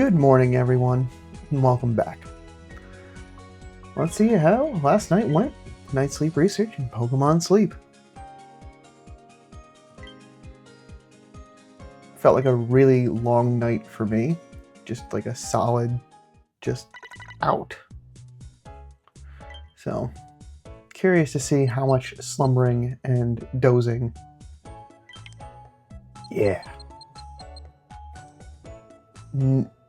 Good morning, everyone, and welcome back. Let's see how last night went. Night sleep research and Pokemon Sleep. Felt like a really long night for me. Just like a solid, just out. So, curious to see how much slumbering and dozing. Yeah.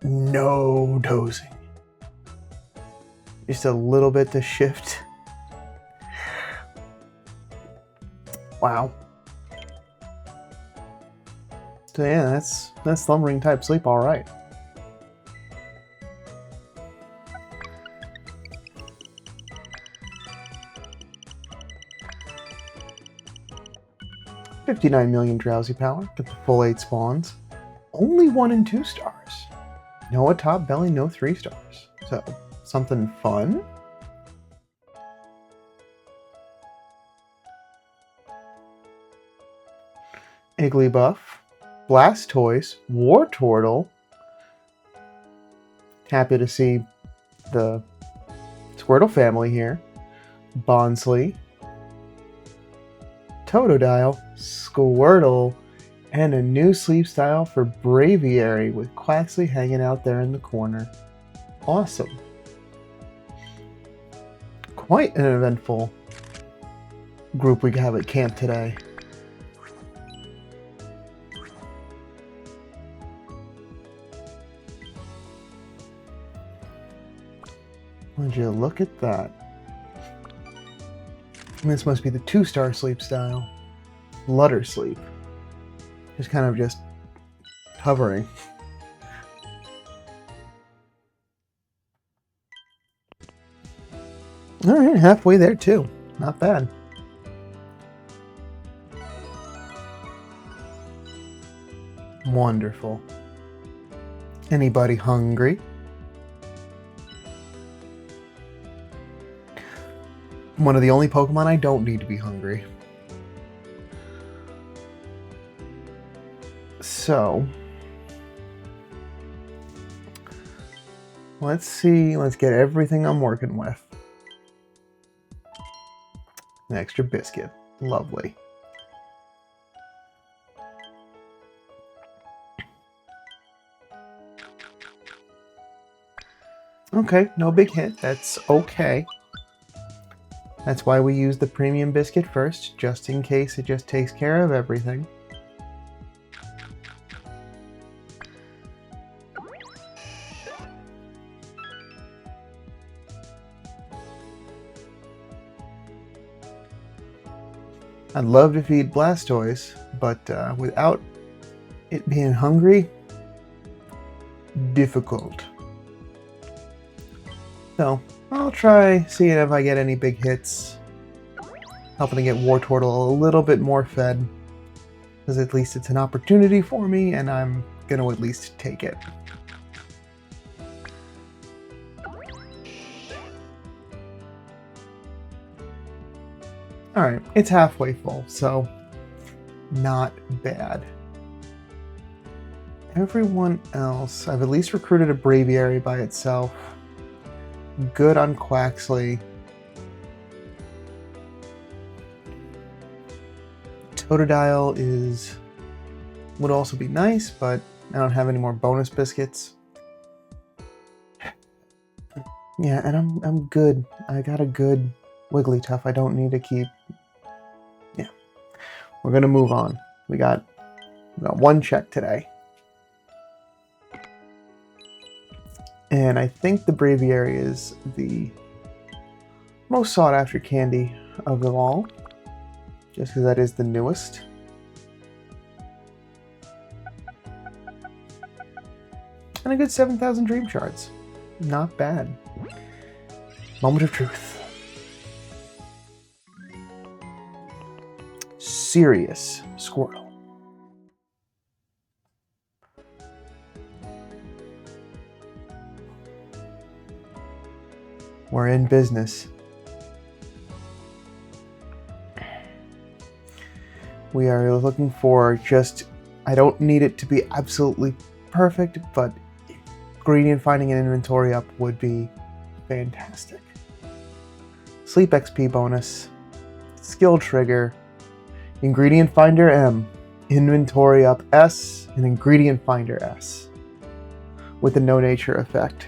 No dozing. Just a little bit to shift. Wow. So yeah, that's slumbering type sleep, all right. $59 million drowsy power. Get the full 8 spawns. Only 1 and 2 stars. No a top belly, no 3 stars. So something fun. Igglybuff, Blastoise, Wartortle. Happy to see the Squirtle family here. Bonsly, Totodile, Squirtle, and a new sleep style for Braviary with Quaxly hanging out there in the corner. Awesome. Quite an eventful group we have at camp today. Would you look at that? This must be the 2-star sleep style. Flutter sleep. Just kind of just hovering. Alright, halfway there too. Not bad. Wonderful. Anybody hungry? One of the only Pokemon I don't need to be hungry. So, let's see. Let's get everything I'm working with. An extra biscuit. Lovely. Okay, no big hit. That's okay. That's why we use the premium biscuit first, just in case it just takes care of everything. I'd love to feed Blastoise, but without it being hungry, difficult. So, I'll try seeing if I get any big hits. Helping to get Wartortle a little bit more fed. Because at least it's an opportunity for me, and I'm going to at least take it. Alright, it's halfway full, so not bad. Everyone else, I've at least recruited a Braviary by itself. Good on Quaxly. Totodile would also be nice, but I don't have any more bonus biscuits. Yeah, and I'm good. I got a good Wigglytuff. I don't need to keep. Yeah, we're gonna move on. We got 1 check today. And I think the Braviary is the most sought after candy of them all. Just because that is the newest. And a good 7,000 dream shards. Not bad. Moment of truth. Serious Squirtle. We're in business. We are looking for just, I don't need it to be absolutely perfect, but ingredient finding and inventory up would be fantastic. Sleep XP bonus, skill trigger, ingredient finder M, inventory up S, and ingredient finder S with the no nature effect.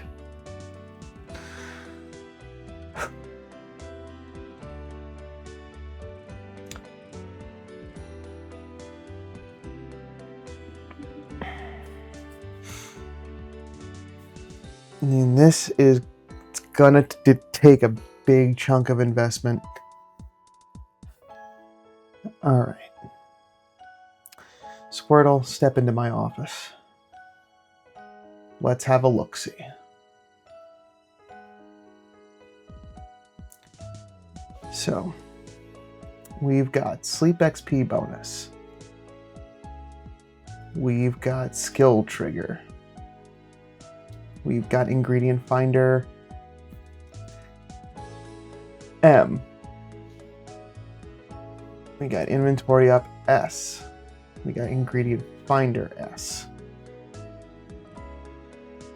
I mean, this is gonna take a big chunk of investment. All right. Squirtle, step into my office. Let's have a look-see. So, we've got Sleep XP bonus. We've got skill trigger. We've got ingredient finder M. We got inventory up S. We got ingredient finder S.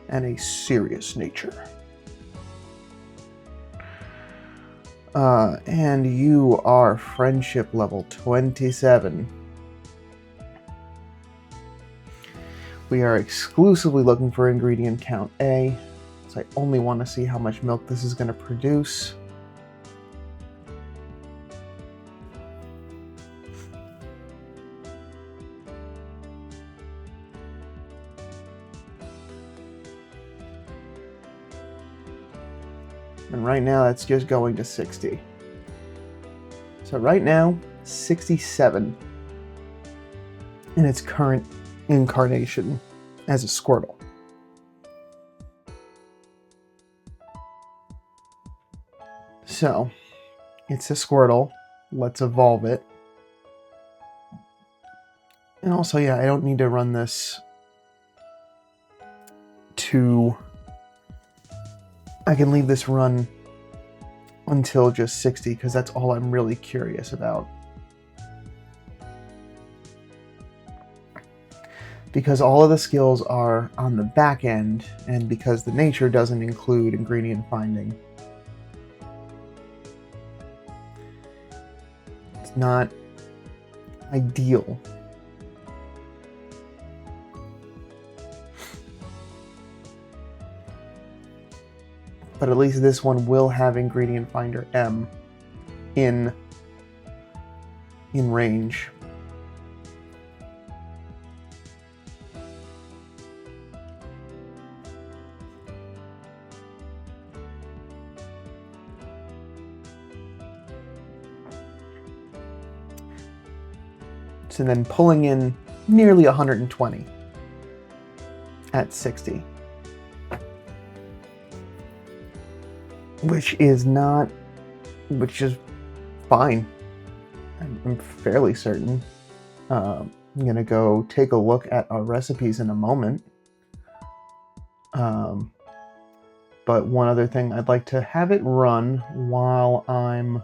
And a serious nature. And you are friendship level 27. We are exclusively looking for ingredient count A, so I only want to see how much milk this is going to produce. And right now that's just going to 60. So right now, 67 in its current incarnation as a Squirtle. So, it's a Squirtle. Let's evolve it. And also, yeah, I don't need to run this to... I can leave this run until just 60, because that's all I'm really curious about. Because all of the skills are on the back end, and because the nature doesn't include ingredient finding. It's not ideal. But at least this one will have ingredient finder M in range. So then pulling in nearly 120 at 60. Which is fine. I'm fairly certain. I'm gonna go take a look at our recipes in a moment. But one other thing, I'd like to have it run while I'm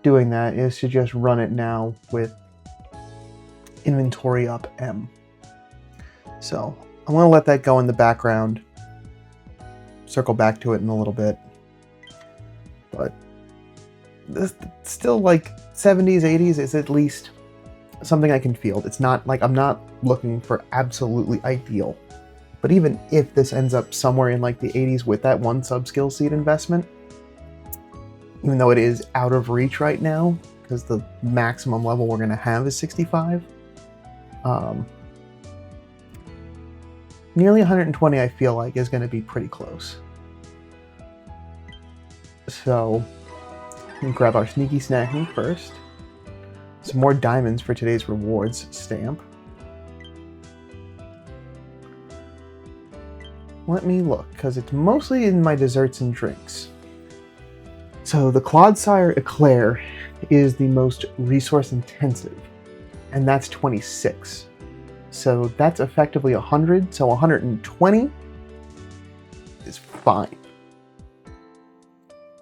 doing that, is to just run it now with inventory up M. So I'm going to let that go in the background, circle back to it in a little bit, but this still, like, 70s, 80s is at least something I can field. It's not like I'm not looking for absolutely ideal, but even if this ends up somewhere in like the 80s with that one sub-skill seed investment, even though it is out of reach right now, because the maximum level we're going to have is 65, nearly 120 I feel like is going to be pretty close. So, we'll grab our sneaky snacking first. Some more diamonds for today's rewards stamp. Let me look, because it's mostly in my desserts and drinks. So the Clodsire Eclair is the most resource intensive, and that's 26. So that's effectively 100, so 120 is fine.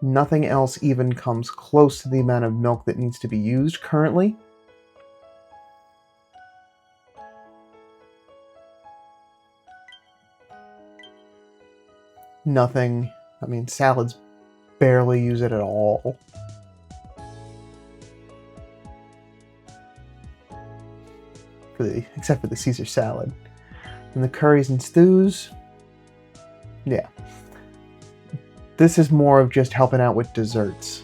Nothing else even comes close to the amount of milk that needs to be used currently. nothing. I mean, salads barely use it at all. Except for the Caesar salad. And the curries and stews, yeah. This is more of just helping out with desserts.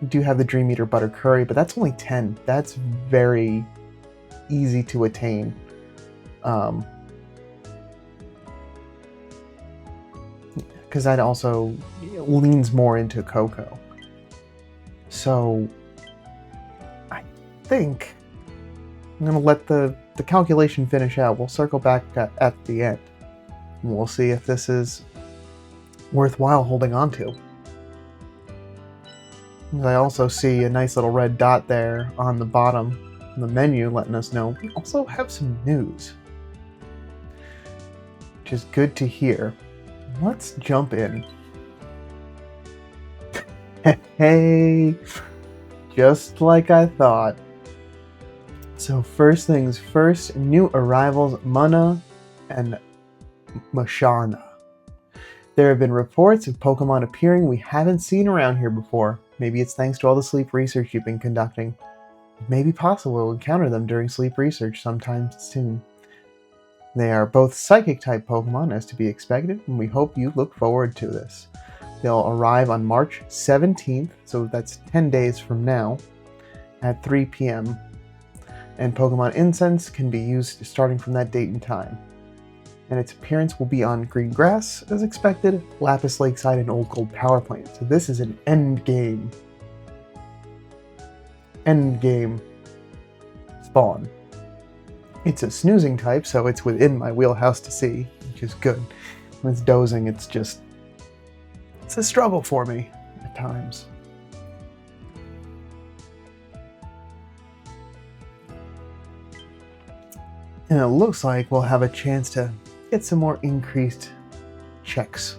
You do have the Dream Eater butter curry, but that's only 10. That's very easy to attain. Because that also leans more into cocoa. So I think I'm going to let the calculation finish out. We'll circle back at the end. And we'll see if this is worthwhile holding on to. I also see a nice little red dot there on the bottom of the menu letting us know we also have some news, which is good to hear. Let's jump in. Hey, just like I thought. So first things first, new arrivals Mana and Masharna. There have been reports of Pokemon appearing we haven't seen around here before. Maybe it's thanks to all the sleep research you've been conducting. It may be possible we'll encounter them during sleep research sometime soon. They are both Psychic-type Pokemon, as to be expected, and we hope you look forward to this. They'll arrive on March 17th, so that's 10 days from now, at 3 p.m. And Pokemon Incense can be used starting from that date and time. And its appearance will be on green grass, as expected, Lapis Lakeside, and Old Gold Power Plant. So this is an endgame spawn. It's a snoozing type, so it's within my wheelhouse to see, which is good. When it's dozing, it's a struggle for me at times. And it looks like we'll have a chance to get some more increased checks.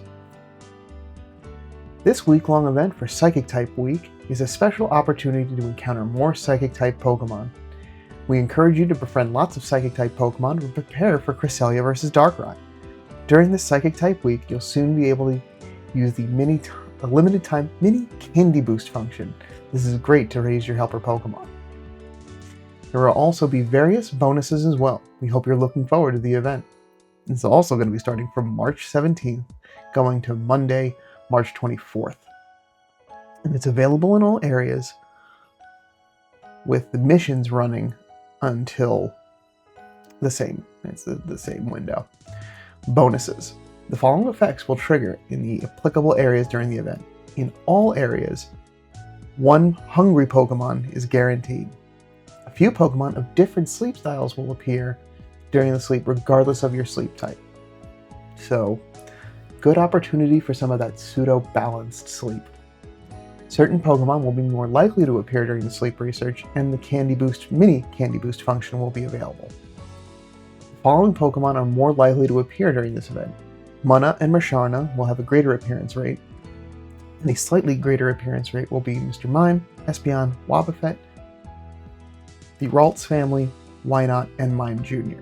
This week-long event for Psychic-type Week is a special opportunity to encounter more Psychic-type Pokemon. We encourage you to befriend lots of Psychic-type Pokemon and prepare for Cresselia vs. Darkrai. During this Psychic-type Week, you'll soon be able to use the limited-time mini Candy Boost function. This is great to raise your helper Pokemon. There will also be various bonuses as well. We hope you're looking forward to the event. It's also going to be starting from March 17th, going to Monday, March 24th. And it's available in all areas, with the missions running until the same window. Bonuses. The following effects will trigger in the applicable areas during the event. In all areas, one hungry Pokemon is guaranteed. A few Pokemon of different sleep styles will appear during the sleep regardless of your sleep type. So, good opportunity for some of that pseudo-balanced sleep. Certain Pokemon will be more likely to appear during the sleep research, and the mini Candy Boost function will be available. The following Pokemon are more likely to appear during this event. Mana and Masharna will have a greater appearance rate, and a slightly greater appearance rate will be Mr. Mime, Espeon, Wobbuffet, the Ralts family, Wynot, and Mime Jr.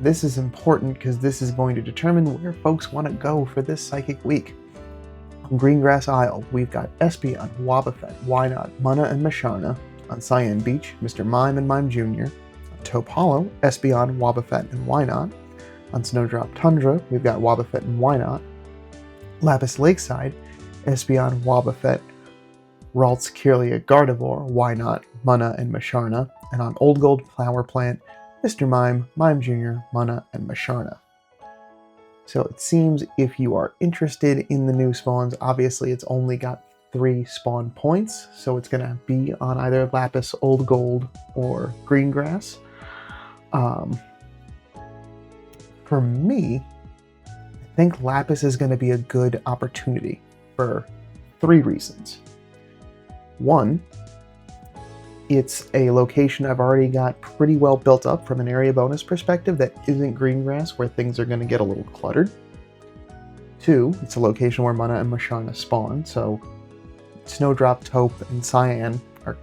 This is important because this is going to determine where folks want to go for this Psychic Week. On Greengrass Isle, we've got Espeon, Wobbuffet, Wynot, Mana, and Masharna. On Cyan Beach, Mr. Mime and Mime Jr. On Taupe Hollow, Espeon, Wobbuffet, and Wynot. On Snowdrop Tundra, we've got Wobbuffet and Wynot. Lapis Lakeside, Espeon, Wobbuffet, Ralts, Kirlia, Gardevoir, Wynot, Mana, and Masharna. And on Old Gold Flower Plant, Mr. Mime, Mime Jr., Mana, and Masharna. So it seems if you are interested in the new spawns, obviously it's only got 3 spawn points, so it's going to be on either Lapis, Old Gold, or Greengrass. For me, I think Lapis is going to be a good opportunity for 3 reasons. 1, it's a location I've already got pretty well built up from an area bonus perspective that isn't Greengrass, where things are going to get a little cluttered. 2, it's a location where Mana and Masharna spawn, so Snowdrop, Taupe, and Cyan are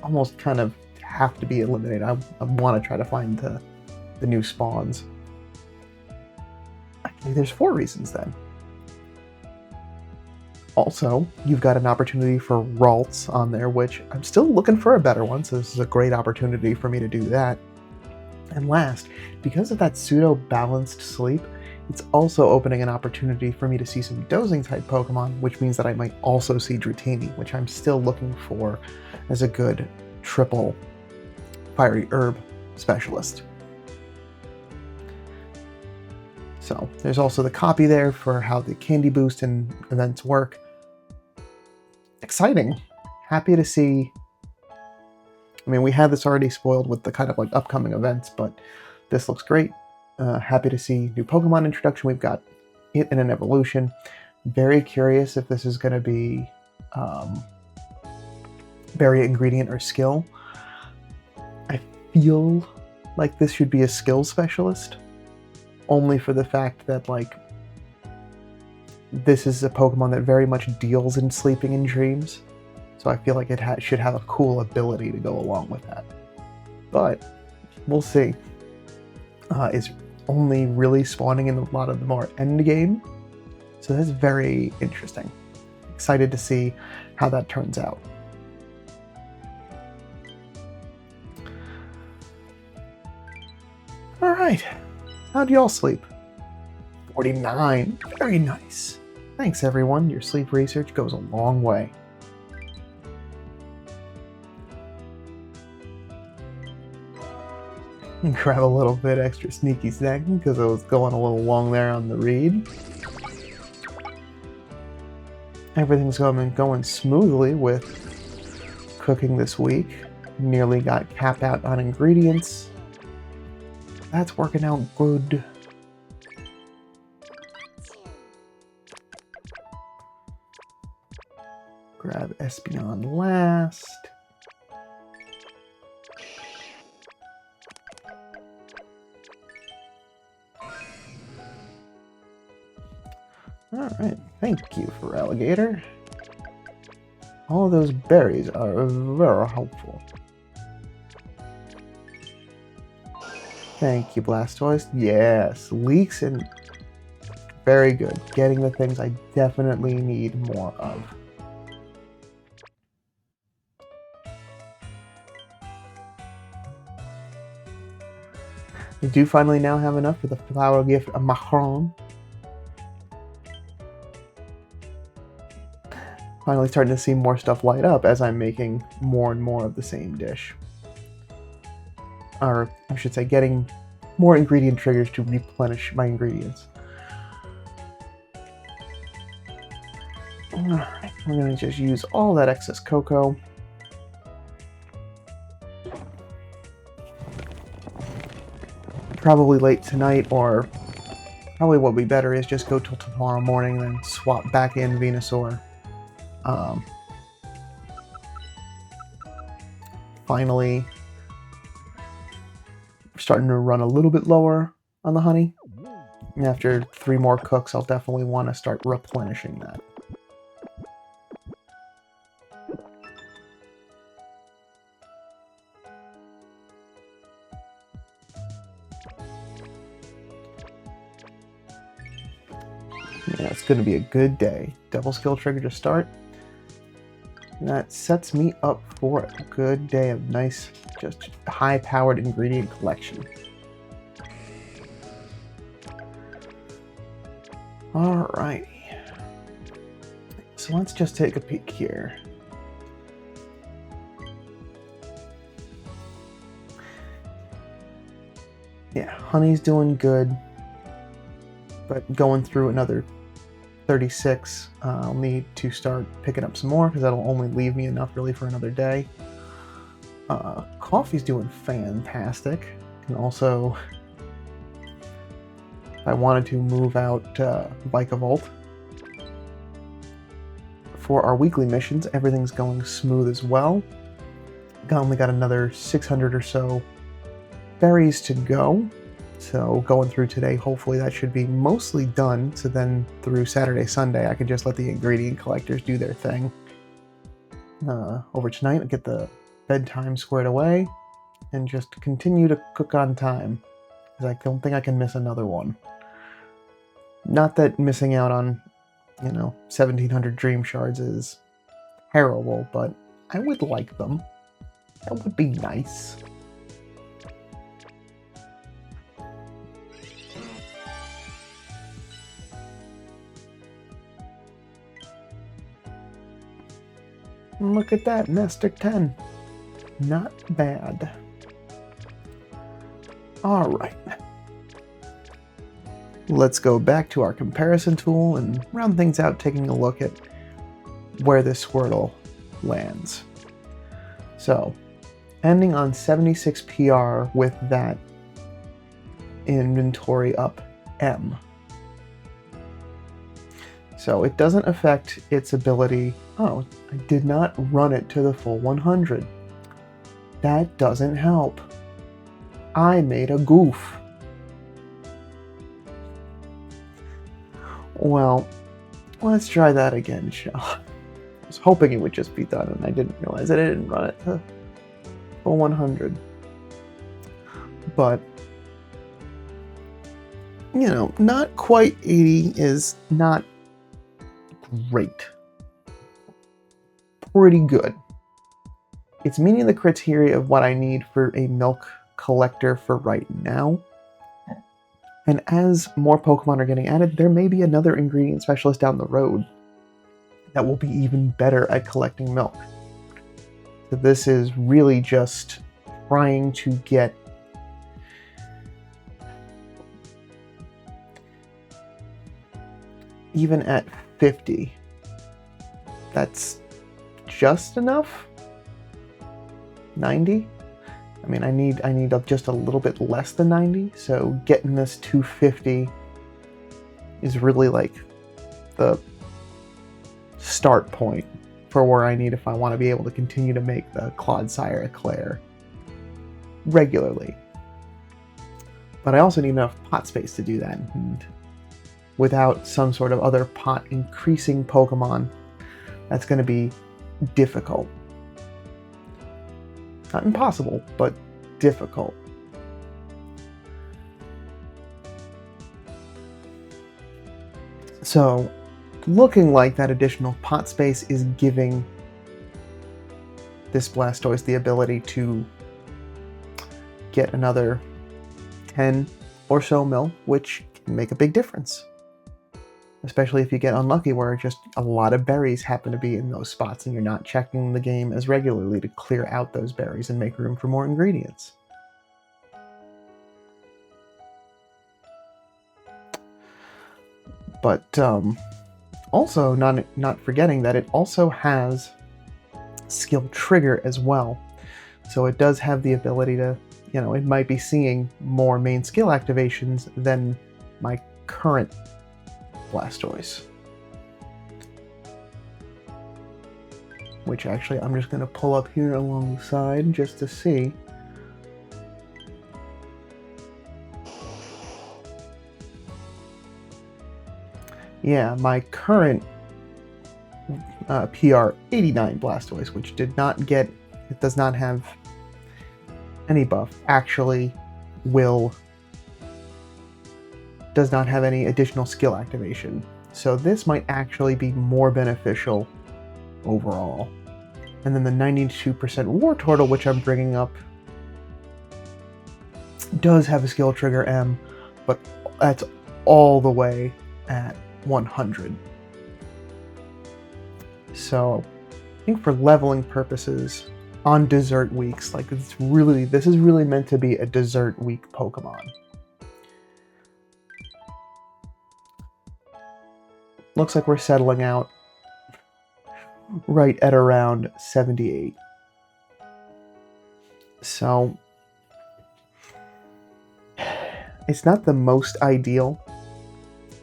almost kind of have to be eliminated. I want to try to find the new spawns. There's 4 reasons then. Also, you've got an opportunity for Ralts on there, which I'm still looking for a better one, so this is a great opportunity for me to do that. And last, because of that pseudo-balanced sleep, it's also opening an opportunity for me to see some dozing-type Pokemon, which means that I might also see Dratini, which I'm still looking for as a good triple Fiery Herb specialist. So, there's also the copy there for how the Candy Boost and events work. Exciting. Happy to see. I mean, we had this already spoiled with the kind of like upcoming events, but this looks great. Happy to see new Pokemon introduction. We've got it in an evolution. Very curious if this is going to be berry ingredient or skill. I feel like this should be a skill specialist, only for the fact that like this is a Pokemon that very much deals in sleeping and dreams, so I feel like it should have a cool ability to go along with that. But we'll see. It's only really spawning in a lot of the more end game, so that's very interesting. Excited to see how that turns out. All right, how'd y'all sleep? 49. Very nice. Thanks, everyone. Your sleep research goes a long way. Grab a little bit extra sneaky snacking because I was going a little long there on the read. Everything's going smoothly with cooking this week. Nearly got capped out on ingredients. That's working out good. Grab Espeon last. Alright, thank you for Alligator. All those berries are very helpful. Thank you, Blastoise. Yes, leaks and very good. Getting the things I definitely need more of. We do finally now have enough for the flower gift of Macron. Finally starting to see more stuff light up as I'm making more and more of the same dish. Or, I should say, getting more ingredient triggers to replenish my ingredients. Alright, we're going to just use all that excess cocoa. Probably late tonight, or probably what would be better is just go till tomorrow morning and then swap back in Venusaur. Finally starting to run a little bit lower on the honey. And after 3 more cooks, I'll definitely want to start replenishing that. Yeah, it's going to be a good day. Double skill trigger to start. And that sets me up for a good day of nice, just high-powered ingredient collection. Alrighty. So let's just take a peek here. Yeah, honey's doing good. But going through another 36, I'll need to start picking up some more because that'll only leave me enough really for another day. Coffee's doing fantastic. And also, if I wanted to move out Vikavolt. For our weekly missions, everything's going smooth as well. Only got another 600 or so berries to go. So going through today, hopefully that should be mostly done. So then through Saturday, Sunday, I can just let the ingredient collectors do their thing. Over tonight, I'll get the bedtime squared away and just continue to cook on time, because I don't think I can miss another one. Not that missing out on, 1,700 dream shards is terrible, but I would like them. That would be nice. Look at that, Master 10. Not bad. Alright. Let's go back to our comparison tool and round things out, taking a look at where this Squirtle lands. So, ending on 76 PR with that inventory up M. So it doesn't affect its ability. Oh, I did not run it to the full 100. That doesn't help. I made a goof. Well, let's try that again, shall I? I was hoping it would just be done, and I didn't realize that I didn't run it to full 100. But, not quite 80 is not great. Pretty good. It's meeting the criteria of what I need for a milk collector for right now. And as more Pokemon are getting added, there may be another ingredient specialist down the road that will be even better at collecting milk. So this is really just trying to get even at 50. That's just enough? 90? I mean, I need just a little bit less than 90, so getting this to 50 is really like the start point for where I need if I want to be able to continue to make the Clodsire Eclair regularly. But I also need enough pot space to do that, and without some sort of other pot increasing Pokemon, that's going to be difficult. Not impossible, but difficult. So, looking like that additional pot space is giving this Blastoise the ability to get another 10 or so mil, which can make a big difference. Especially if you get unlucky where just a lot of berries happen to be in those spots and you're not checking the game as regularly to clear out those berries and make room for more ingredients. But also not forgetting that it also has skill trigger as well. So it does have the ability to, it might be seeing more main skill activations than my current Blastoise. Which actually I'm just going to pull up here along the side just to see. Yeah, my current PR 89 Blastoise, which it does not have any buff, actually does not have any additional skill activation. So this might actually be more beneficial overall. And then the 92% Wartortle, which I'm bringing up, does have a skill trigger M, but that's all the way at 100. So I think for leveling purposes on dessert weeks, this is really meant to be a dessert week Pokemon. Looks like we're settling out right at around 78. So it's not the most ideal,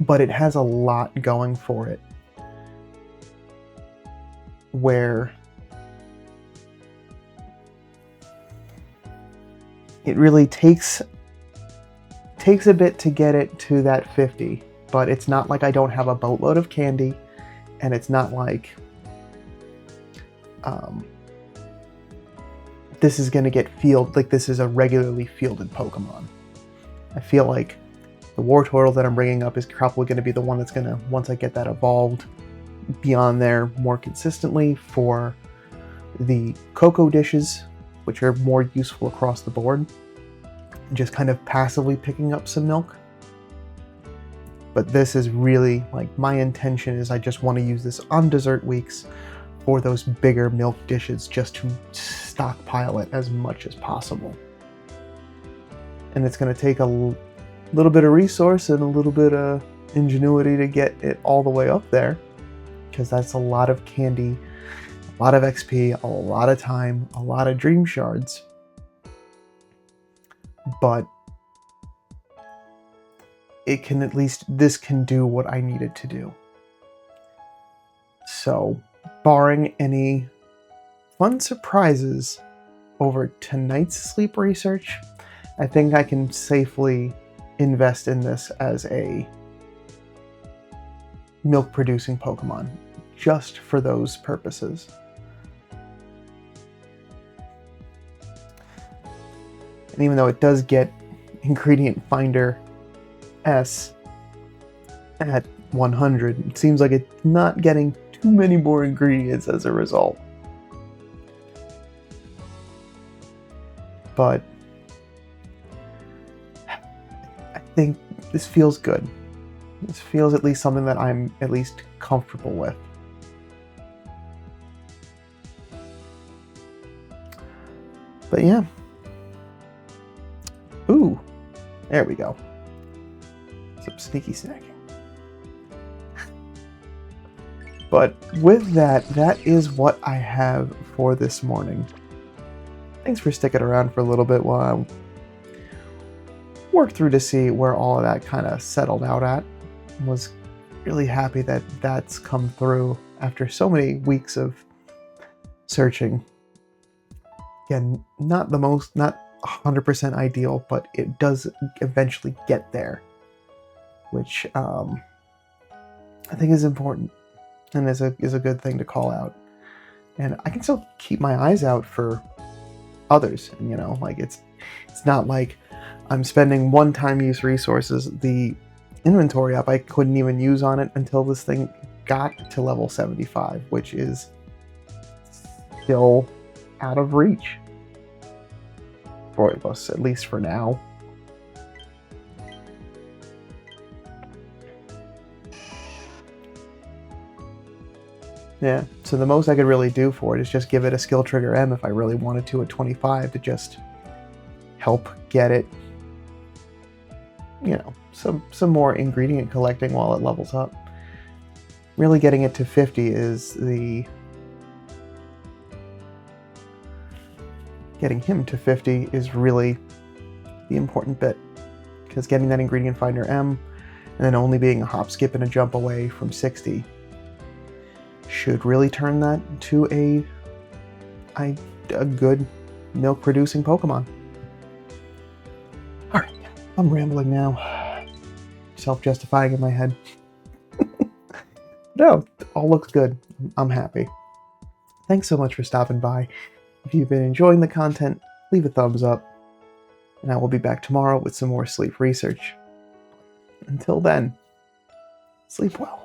but it has a lot going for it. Where it really takes a bit to get it to that 50. But it's not like I don't have a boatload of candy, and it's not like this is going to get this is a regularly fielded Pokemon. I feel like The Wartortle that I'm bringing up is probably going to be the one that's going to, once I get that evolved, be on there more consistently for the cocoa dishes, which are more useful across the board, and just kind of passively picking up some milk. But this is really, like, my intention is I just want to use this on dessert weeks for those bigger milk dishes, just to stockpile it as much as possible. And it's going to take a little bit of resource and a little bit of ingenuity to get it all the way up there, because that's a lot of candy, a lot of XP, a lot of time, a lot of dream shards. But it can, at least this can do what I need it to do. So, barring any fun surprises over tonight's sleep research, I think I can safely invest in this as a milk-producing Pokemon, just for those purposes. And even though it does get Ingredient Finder S at 100, it seems like it's not getting too many more ingredients as a result. But I think this feels good. This feels at least something that I'm at least comfortable with. But yeah. Ooh, there we go. Some sneaky snacking. But with that, that is what I have for this morning. Thanks for sticking around for a little bit while I worked through to see where all of that kind of settled out at. Was really happy that that's come through after so many weeks of searching. Again, not 100% ideal, but it does eventually get there, which I think is important and is a good thing to call out. And I can still keep my eyes out for others, and like it's not like I'm spending one-time use resources. The inventory up I couldn't even use on it until this thing got to level 75, which is still out of reach for us, at least for now. Yeah, so the most I could really do for it is just give it a skill trigger M if I really wanted to at 25 to just help get it, some more ingredient collecting while it levels up. Really getting it to 50 is getting him to 50 is really the important bit, because getting that ingredient finder M and then only being a hop, skip, and a jump away from 60 should really turn that to a good milk producing Pokemon. Alright, I'm rambling now. Self-justifying in my head. No, all looks good. I'm happy. Thanks so much for stopping by. If you've been enjoying the content, leave a thumbs up. And I will be back tomorrow with some more sleep research. Until then, sleep well.